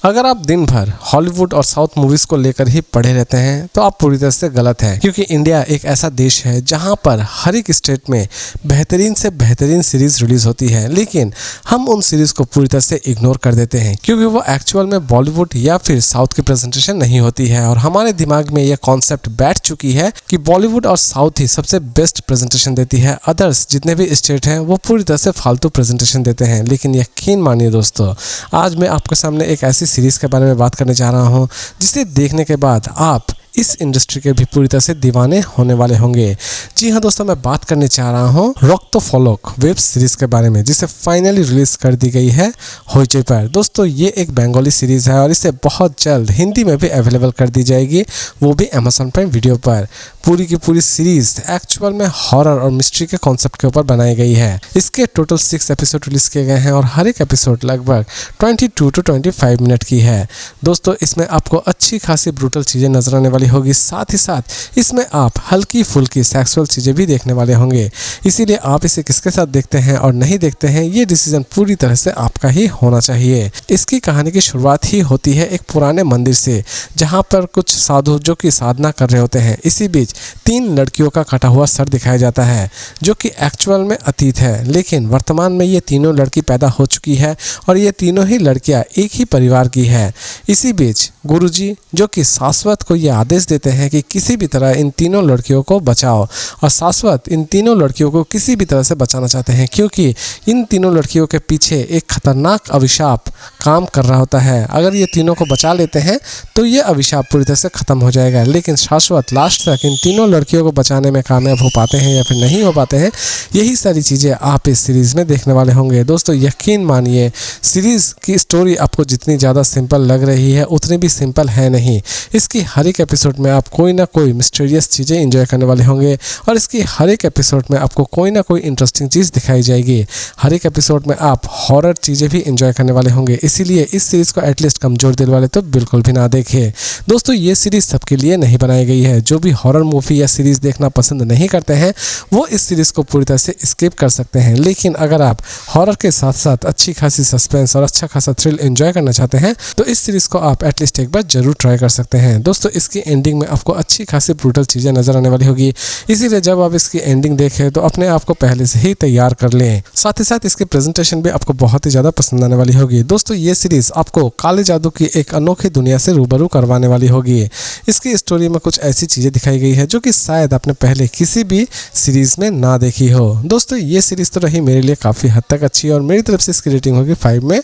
अगर आप दिन भर हॉलीवुड और साउथ मूवीज को लेकर ही पड़े रहते हैं तो आप पूरी तरह से गलत हैं, क्योंकि इंडिया एक ऐसा देश है जहां पर हर एक स्टेट में बेहतरीन से बेहतरीन सीरीज रिलीज होती है, लेकिन हम उन सीरीज को पूरी तरह से इग्नोर कर देते हैं क्योंकि वो एक्चुअल में बॉलीवुड या फिर साउथ की प्रेजेंटेशन नहीं होती है। और हमारे दिमाग में यह कॉन्सेप्ट बैठ चुकी है कि बॉलीवुड और साउथ ही सबसे बेस्ट प्रेजेंटेशन देती है, अदर्स जितने भी स्टेट हैं वो पूरी तरह से फालतू प्रेजेंटेशन देते हैं। लेकिन यकीन मानिए दोस्तों, आज मैं आपके सामने एक ऐसी सीरीज के बारे में बात करने जा रहा हूं जिसे देखने के बाद आप इस इंडस्ट्री के भी पूरी तरह से दीवाने होने वाले होंगे। जी हाँ दोस्तों, मैं बात करने चाह रहा हूँ रॉक तो फॉलोक वेब सीरीज के बारे में, जिसे फाइनली रिलीज कर दी गई है होइचई पर। दोस्तों ये एक बंगाली सीरीज है और इसे बहुत जल्द हिंदी में भी अवेलेबल कर दी जाएगी, वो भी अमेजॉन प्राइम वीडियो पर। पूरी की पूरी सीरीज एक्चुअल में हॉरर और मिस्ट्री के कॉन्सेप्ट के ऊपर बनाई गई है। इसके टोटल 6 एपिसोड रिलीज किए गए हैं और हर एक एपिसोड लगभग 22 to 25 मिनट की है। दोस्तों इसमें आपको अच्छी खासी ब्रूटल चीजें नजर आने वाली होगी, साथ ही साथ इसमें आप हल्की फुल्की सेक्सुअल चीजें भी देखने वाले होंगे। इसीलिए आप इसे किसके साथ देखते हैं और नहीं देखते हैं ये डिसीजन पूरी तरह से आपका ही होना चाहिए। इसकी कहानी की शुरुआत ही होती है एक पुराने मंदिर से, जहां पर कुछ साधु जो कि साधना कर रहे होते हैं। इसी बीच 3 लड़कियों का कटा हुआ सर दिखाया जाता है जो कि एक्चुअल में अतीत है, लेकिन वर्तमान में ये तीनों लड़की पैदा हो चुकी है और ये तीनों ही लड़कियां एक ही परिवार की है। इसी बीच गुरुजी जो कि शाश्वत को ये आदेश देते हैं कि किसी भी तरह इन तीनों लड़कियों को बचाओ, और शाश्वत इन तीनों लड़कियों को किसी भी तरह से बचाना चाहते हैं क्योंकि इन तीनों लड़कियों के पीछे एक खतरनाक अभिशाप काम कर रहा होता है। अगर ये तीनों को बचा लेते हैं तो ये अभिशाप पूरी तरह से खत्म हो जाएगा, लेकिन शाश्वत लास्ट तक इन तीनों लड़कियों को बचाने में कामयाब हो पाते हैं या फिर नहीं हो पाते हैं। यही सारी चीज़ें आप इस सीरीज़ में देखने वाले होंगे। दोस्तों यकीन मानिए, सीरीज़ की स्टोरी आपको जितनी ज़्यादा सिंपल लग रही है उतनी भी सिंपल है नहीं। इसकी हर एक एपिसोड में आप कोई ना कोई मिस्टीरियस चीज़ें एंजॉय करने वाले होंगे और इसकी हर एक एपिसोड में आपको कोई ना कोई इंटरेस्टिंग चीज़ दिखाई जाएगी। हर एक एपिसोड में आप हॉरर चीज़ें भी एंजॉय करने वाले होंगे, इसीलिए इस सीरीज़ को एटलीस्ट कमजोर दिल वाले तो बिल्कुल भी ना देखें। दोस्तों ये सीरीज़ सबके लिए नहीं बनाई गई है। जो भी हॉरर मूवी या सीरीज़ देखना पसंद नहीं करते हैं वो इस सीरीज़ को पूरी तरह से स्किप कर सकते हैं, लेकिन अगर आप हॉरर के साथ साथ अच्छी खासी सस्पेंस और अच्छा खासा थ्रिल एंजॉय करना चाहते हैं तो इस सीरीज़ को आप एटलीस्ट एक बार जरूर ट्राई कर सकते हैं। दोस्तों इसकी एंडिंग में आपको अच्छी खासी ब्रूटल चीज़ें नजर आने वाली होगी, इसीलिए जब आप इसकी एंडिंग देखें तो अपने आप को पहले से ही तैयार कर लें। साथ ही साथ इसकी प्रेजेंटेशन भी आपको बहुत ही ज़्यादा पसंद आने वाली होगी। दोस्तों ये सीरीज़ आपको काले जादू की एक अनोखी दुनिया से रूबरू करवाने वाली होगी। इसकी स्टोरी में कुछ ऐसी चीज़ें दिखाई गई है जो कि शायद आपने पहले किसी भी सीरीज़ में ना देखी हो। दोस्तों ये सीरीज़ तो रही मेरे लिए काफ़ी हद तक अच्छी और मेरी तरफ से इसकी रेटिंग होगी 5 में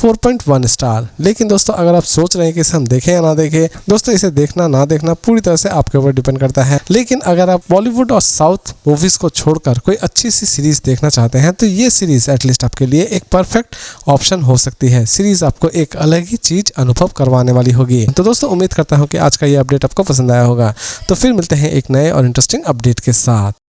4.1 स्टार। लेकिन दोस्तों अगर आप सोच रहे हैं कि इसे हम देखें या ना देखें, दोस्तों इसे देखना ना देखना पूरी तरह से आपके ऊपर डिपेंड करता है। लेकिन अगर आप बॉलीवुड और साउथ मूवीज को छोड़कर कोई अच्छी सी सीरीज देखना चाहते हैं तो ये सीरीज एटलीस्ट आपके लिए एक परफेक्ट ऑप्शन हो सकती है। सीरीज आपको एक अलग ही चीज अनुभव करवाने वाली होगी। तो दोस्तों उम्मीद करता हूँ कि आज का ये अपडेट आपको पसंद आया होगा। तो फिर मिलते हैं एक नए और इंटरेस्टिंग अपडेट के साथ।